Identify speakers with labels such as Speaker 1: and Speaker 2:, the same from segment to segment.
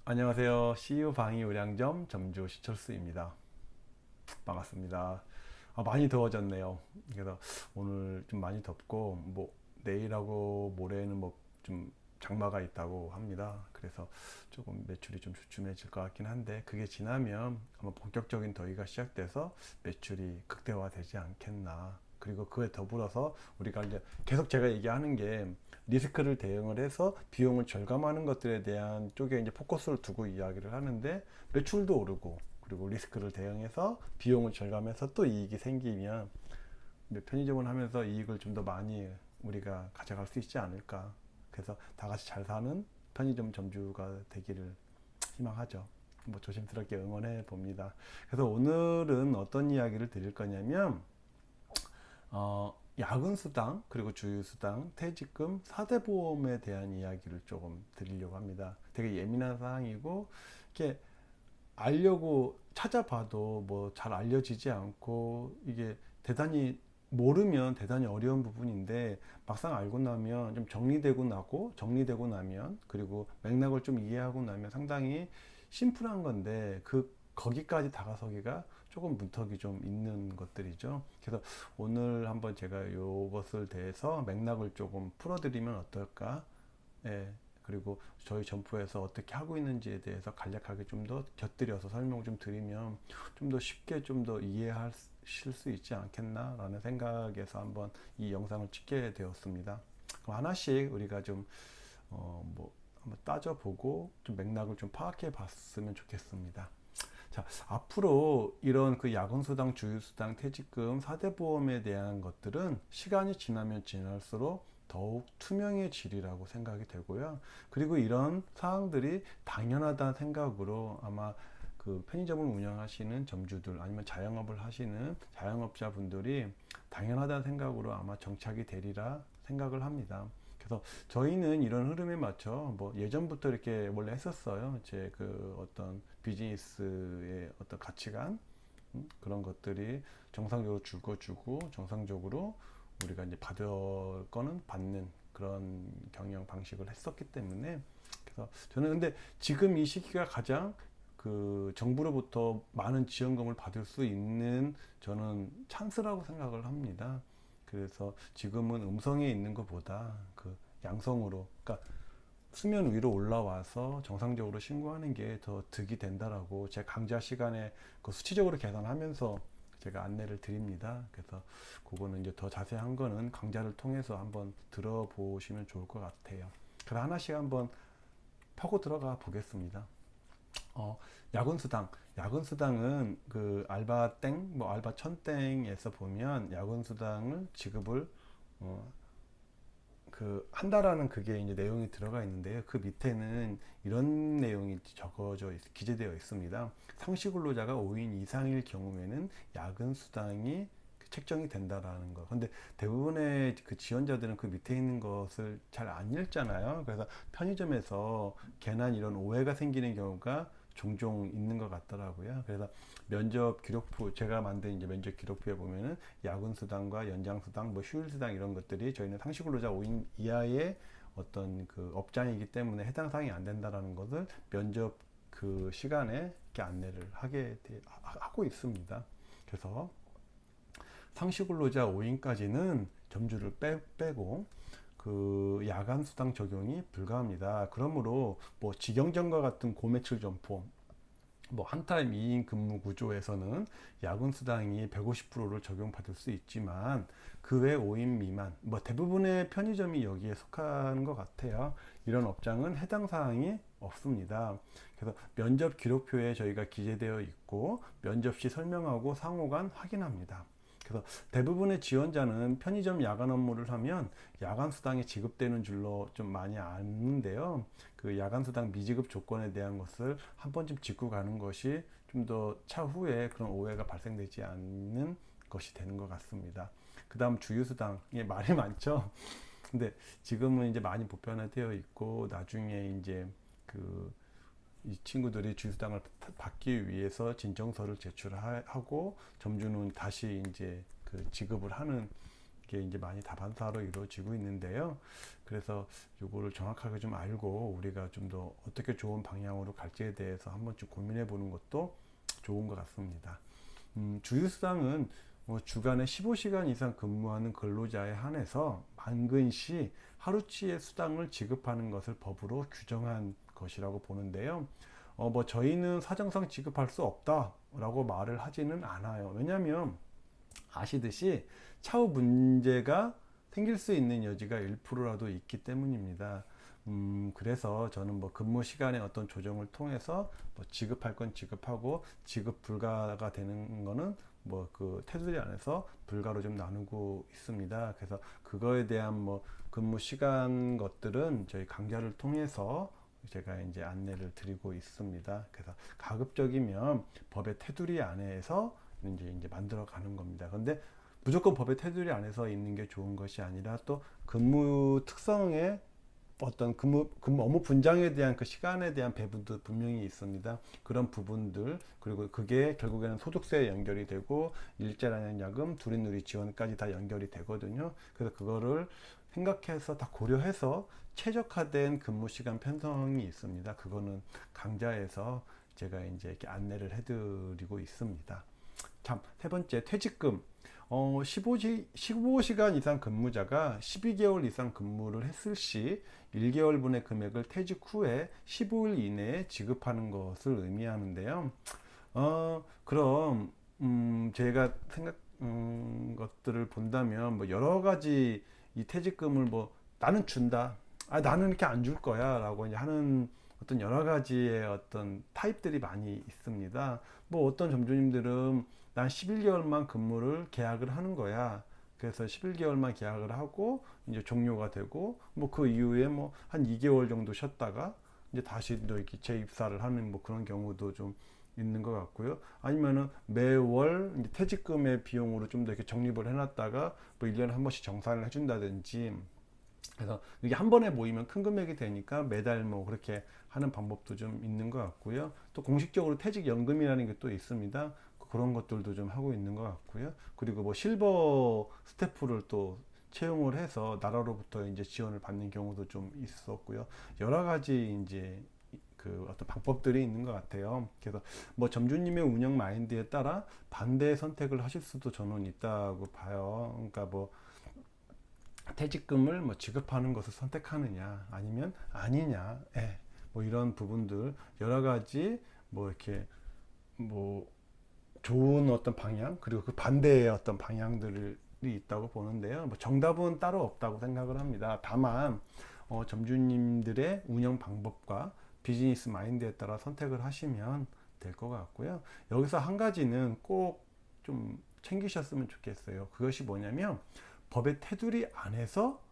Speaker 1: 안녕하세요. CU 방위우량점 점주 시철수입니다. 반갑습니다. 많이 더워졌네요. 그래서 오늘 좀 많이 덥고 내일하고 모레는 좀 장마가 있다고 합니다. 그래서 조금 매출이 좀 주춤해질 것 같긴 한데 그게 지나면 아마 본격적인 더위가 시작돼서 매출이 극대화되지 않겠나. 그리고 그에 더불어서 우리가 이제 계속 제가 얘기하는 게 리스크를 대응을 해서 비용을 절감하는 것들에 대한 쪽에 이제 포커스를 두고 이야기를 하는데 매출도 오르고 그리고 리스크를 대응해서 비용을 절감해서 또 이익이 생기면 편의점을 하면서 이익을 좀 더 많이 우리가 가져갈 수 있지 않을까. 그래서 다 같이 잘 사는 편의점 점주가 되기를 희망하죠. 조심스럽게 응원해 봅니다. 그래서 오늘은 어떤 이야기를 드릴 거냐면 야근수당, 그리고 주휴수당, 퇴직금, 4대 보험에 대한 이야기를 조금 드리려고 합니다. 되게 예민한 사항이고, 이렇게 알려고 찾아봐도 잘 알려지지 않고, 이게 대단히 모르면 대단히 어려운 부분인데, 막상 알고 나면 좀 정리되고 나면, 그리고 맥락을 좀 이해하고 나면 상당히 심플한 건데, 거기까지 다가서기가 조금 문턱이 좀 있는 것들이죠. 그래서 오늘 한번 제가 이것을 대해서 맥락을 조금 풀어드리면 어떨까? 예. 그리고 저희 점포에서 어떻게 하고 있는지에 대해서 간략하게 좀 더 곁들여서 설명을 좀 드리면 좀 더 쉽게 좀 더 이해하실 수 있지 않겠나라는 생각에서 한번 이 영상을 찍게 되었습니다. 그럼 하나씩 우리가 좀 한번 따져보고 좀 맥락을 좀 파악해 봤으면 좋겠습니다. 자, 앞으로 이런 야근수당, 주휴수당, 퇴직금, 4대 보험에 대한 것들은 시간이 지나면 지날수록 더욱 투명해지리라고 생각이 되고요. 그리고 이런 사항들이 당연하다는 생각으로 아마 편의점을 운영하시는 점주들 아니면 자영업을 하시는 자영업자분들이 당연하다는 생각으로 아마 정착이 되리라 생각을 합니다. 그래서 저희는 이런 흐름에 맞춰 예전부터 이렇게 원래 했었어요. 제 어떤 비즈니스의 어떤 가치관 그런 것들이 정상적으로 줄거주고 정상적으로 우리가 이제 받을 거는 받는 그런 경영 방식을 했었기 때문에 그래서 저는 근데 지금 이 시기가 가장 정부로부터 많은 지원금을 받을 수 있는 저는 찬스라고 생각을 합니다. 그래서 지금은 음성에 있는 것보다 양성으로, 그러니까 수면 위로 올라와서 정상적으로 신고하는 게 더 득이 된다라고 제 강좌 시간에 수치적으로 계산하면서 제가 안내를 드립니다. 그래서 그거는 이제 더 자세한 거는 강좌를 통해서 한번 들어보시면 좋을 것 같아요. 그럼 하나씩 한번 파고 들어가 보겠습니다. 어, 야근수당. 야근수당은 알바 땡, 알바 천땡에서 보면 야근수당을 지급을 어, 한다라는 그게 이제 내용이 들어가 있는데요. 그 밑에는 이런 내용이 기재되어 있습니다. 상시 근로자가 5인 이상일 경우에는 야근 수당이 책정이 된다라는 거. 근데 대부분의 지원자들은 그 밑에 있는 것을 잘 안 읽잖아요. 그래서 편의점에서 괜한 이런 오해가 생기는 경우가 종종 있는 것 같더라고요. 그래서 면접 기록부, 제가 만든 이제 면접 기록부에 보면은 야근 수당과 연장 수당, 휴일 수당 이런 것들이 저희는 상시 근로자 5인 이하의 어떤 업장이기 때문에 해당 사항이 안 된다라는 것을 면접 시간에 이렇게 안내를 하고 있습니다. 그래서 상시 근로자 5인까지는 점주를 빼고 야간 수당 적용이 불가합니다. 그러므로 직영점과 같은 고매출 점포, 한타임 2인 근무 구조에서는 야근 수당이 150%를 적용받을 수 있지만 그 외 5인 미만, 대부분의 편의점이 여기에 속하는 것 같아요. 이런 업장은 해당 사항이 없습니다. 그래서 면접 기록표에 저희가 기재되어 있고 면접 시 설명하고 상호간 확인합니다. 그래서 대부분의 지원자는 편의점 야간 업무를 하면 야간 수당이 지급되는 줄로 좀 많이 아는데요. 야간 수당 미지급 조건에 대한 것을 한 번쯤 짚고 가는 것이 좀 더 차후에 그런 오해가 발생되지 않는 것이 되는 것 같습니다. 그 다음 주휴수당에 말이 많죠. 근데 지금은 이제 많이 보편화되어 있고 나중에 이제 이 친구들이 주휴수당을 받기 위해서 진정서를 제출하고 점주는 다시 이제 지급을 하는 게 이제 많이 다반사로 이루어지고 있는데요. 그래서 요거를 정확하게 좀 알고 우리가 좀 더 어떻게 좋은 방향으로 갈지에 대해서 한번 좀 고민해 보는 것도 좋은 것 같습니다. 주휴수당은 뭐 주간에 15시간 이상 근무하는 근로자에 한해서 만근시 하루치의 수당을 지급하는 것을 법으로 규정한 것이라고 보는데요. 뭐 저희는 사정상 지급할 수 없다라고 말을 하지는 않아요. 왜냐하면 아시듯이 차후 문제가 생길 수 있는 여지가 1%라도 있기 때문입니다. 그래서 저는 뭐 근무 시간의 어떤 조정을 통해서 뭐 지급할 건 지급하고 지급 불가가 되는 거는 뭐 그 테두리 안에서 불가로 좀 나누고 있습니다. 그래서 그거에 대한 뭐 근무 시간 것들은 저희 강좌를 통해서 제가 이제 안내를 드리고 있습니다. 그래서 가급적이면 법의 테두리 안에서 이제 만들어 가는 겁니다. 근데 무조건 법의 테두리 안에서 있는 게 좋은 것이 아니라 또 근무 특성에 어떤 근무 업무 분장에 대한 그 시간에 대한 배분도 분명히 있습니다. 그런 부분들, 그리고 그게 결국에는 소득세에 연결이 되고 일자리야금, 두리누리 지원까지 다 연결이 되거든요. 그래서 그거를 생각해서 다 고려해서 최적화된 근무 시간 편성이 있습니다. 그거는 강좌에서 제가 이제 이렇게 안내를 해드리고 있습니다. 참, 세 번째, 퇴직금. 15시간 이상 근무자가 12개월 이상 근무를 했을 시 1개월분의 금액을 퇴직 후에 15일 이내에 지급하는 것을 의미하는데요. 그럼, 제가 것들을 본다면, 뭐, 여러 가지 이 퇴직금을 뭐, 나는 준다. 나는 이렇게 안 줄 거야. 라고 이제 하는 어떤 여러 가지의 어떤 타입들이 많이 있습니다. 뭐, 어떤 점주님들은 난 11개월만 근무를 계약을 하는 거야. 그래서 11개월만 계약을 하고 이제 종료가 되고 뭐 그 이후에 뭐 한 2개월 정도 쉬었다가 이제 다시 또 이렇게 재입사를 하는 뭐 그런 경우도 좀 있는 것 같고요. 아니면은 매월 이제 퇴직금의 비용으로 좀 더 이렇게 적립을 해놨다가 뭐 1년에 한 번씩 정산을 해준다든지, 그래서 이게 한 번에 모이면 큰 금액이 되니까 매달 뭐 그렇게 하는 방법도 좀 있는 것 같고요. 또 공식적으로 퇴직연금이라는 게 또 있습니다. 그런 것들도 좀 하고 있는 것 같고요. 그리고 뭐 실버 스태프를 또 채용을 해서 나라로부터 이제 지원을 받는 경우도 좀 있었고요. 여러 가지 이제 그 어떤 방법들이 있는 것 같아요. 그래서 뭐 점주님의 운영 마인드에 따라 반대의 선택을 하실 수도 저는 있다고 봐요. 그러니까 뭐 퇴직금을 뭐 지급하는 것을 선택하느냐 아니면 아니냐, 뭐 이런 부분들 여러 가지 뭐 이렇게 뭐 좋은 어떤 방향 그리고 그 반대의 어떤 방향들이 있다고 보는데요. 뭐 정답은 따로 없다고 생각을 합니다. 다만 점주님들의 운영 방법과 비즈니스 마인드에 따라 선택을 하시면 될 것 같고요. 여기서 한 가지는 꼭 좀 챙기셨으면 좋겠어요. 그것이 뭐냐면 법의 테두리 안에서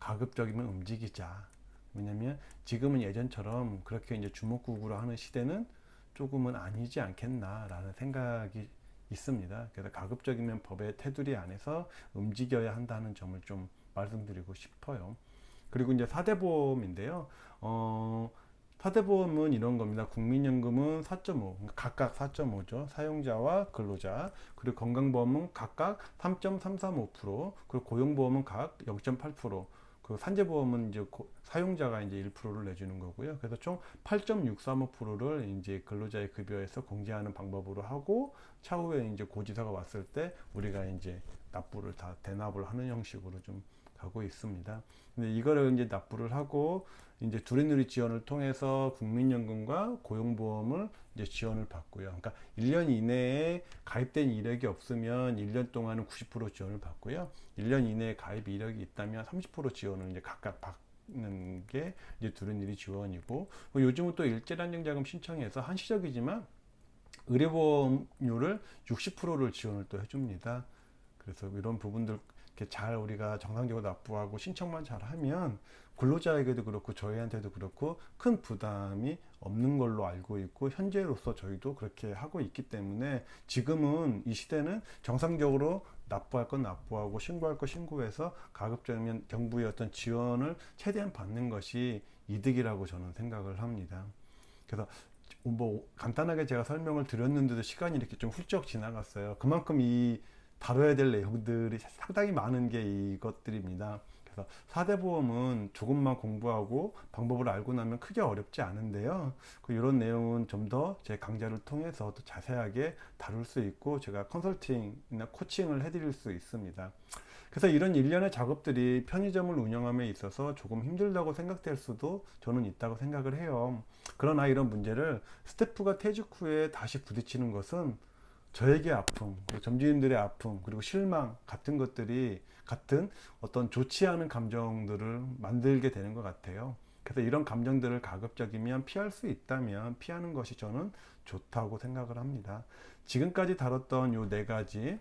Speaker 1: 가급적이면 움직이자. 왜냐면 지금은 예전처럼 그렇게 이제 주먹구구로 하는 시대는 조금은 아니지 않겠나라는 생각이 있습니다. 그래서 가급적이면 법의 테두리 안에서 움직여야 한다는 점을 좀 말씀드리고 싶어요. 그리고 이제 4대 보험인데요. 4대 보험은 이런 겁니다. 국민연금은 4.5, 각각 4.5죠. 사용자와 근로자. 그리고 건강보험은 각각 3.335%, 그리고 고용보험은 각 0.8%, 그 산재보험은 이제 사용자가 이제 1%를 내주는 거고요. 그래서 총 8.635%를 이제 근로자의 급여에서 공제하는 방법으로 하고, 차후에 이제 고지서가 왔을 때 우리가 이제 납부를 다 대납을 하는 형식으로 좀 가고 있습니다. 근데 이거를 이제 납부를 하고 이제 두리누리 지원을 통해서 국민연금과 고용보험을 이제 지원을 받고요. 그러니까 1년 이내에 가입된 이력이 없으면 1년 동안은 90% 지원을 받고요. 1년 이내에 가입 이력이 있다면 30% 지원을 이제 각각 받는 게 이제 두리누리 지원이고, 뭐 요즘은 또 일자리안정자금 신청해서 한시적이지만 의료보험료를 60%를 지원을 또 해줍니다. 그래서 이런 부분들 이렇게 잘 우리가 정상적으로 납부하고 신청만 잘 하면 근로자에게도 그렇고 저희한테도 그렇고 큰 부담이 없는 걸로 알고 있고, 현재로서 저희도 그렇게 하고 있기 때문에 지금은 이 시대는 정상적으로 납부할 건 납부하고 신고할 거 신고해서 가급적이면 정부의 어떤 지원을 최대한 받는 것이 이득이라고 저는 생각을 합니다. 그래서 뭐 간단하게 제가 설명을 드렸는데도 시간이 이렇게 좀 훌쩍 지나갔어요. 그만큼 이 다뤄야 될 내용들이 상당히 많은 게 이것들입니다. 그래서 4대 보험은 조금만 공부하고 방법을 알고 나면 크게 어렵지 않은데요. 이런 내용은 좀 더 제 강좌를 통해서 더 자세하게 다룰 수 있고 제가 컨설팅이나 코칭을 해드릴 수 있습니다. 그래서 이런 일련의 작업들이 편의점을 운영함에 있어서 조금 힘들다고 생각될 수도 저는 있다고 생각을 해요. 그러나 이런 문제를 스태프가 퇴직 후에 다시 부딪히는 것은 저에게 아픔, 점주님들의 아픔, 그리고 실망 같은 것들이 같은 어떤 좋지 않은 감정들을 만들게 되는 것 같아요. 그래서 이런 감정들을 가급적이면 피할 수 있다면 피하는 것이 저는 좋다고 생각을 합니다. 지금까지 다뤘던 요 네 가지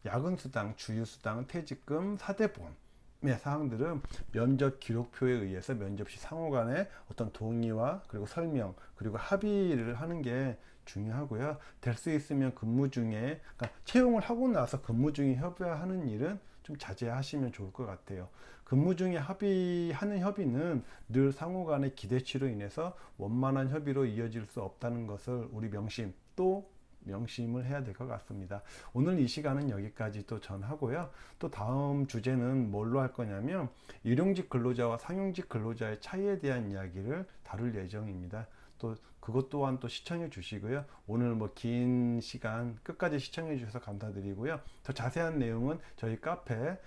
Speaker 1: 야근수당, 주휴수당, 퇴직금, 4대 보험의 사항들은 면접 기록표에 의해서 면접시 상호 간의 어떤 동의와 그리고 설명 그리고 합의를 하는 게 중요하고요. 될 수 있으면 근무 중에 그러니까 채용을 하고 나서 근무 중에 협의하는 일은 좀 자제하시면 좋을 것 같아요. 근무 중에 합의하는 협의는 늘 상호 간의 기대치로 인해서 원만한 협의로 이어질 수 없다는 것을 우리 명심을 해야 될 것 같습니다. 오늘 이 시간은 여기까지 또 전하고요. 또 다음 주제는 뭘로 할 거냐면 일용직 근로자와 상용직 근로자의 차이에 대한 이야기를 다룰 예정입니다. 또 그것 또한 또 시청해 주시고요. 오늘 뭐 긴 시간 끝까지 시청해 주셔서 감사드리고요. 더 자세한 내용은 저희 카페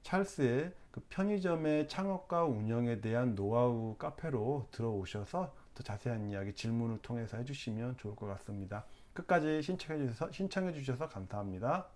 Speaker 1: 찰스의 편의점의 창업과 운영에 대한 노하우 카페로 들어오셔서 더 자세한 이야기 질문을 통해서 해주시면 좋을 것 같습니다. 끝까지 신청해 주셔서 감사합니다.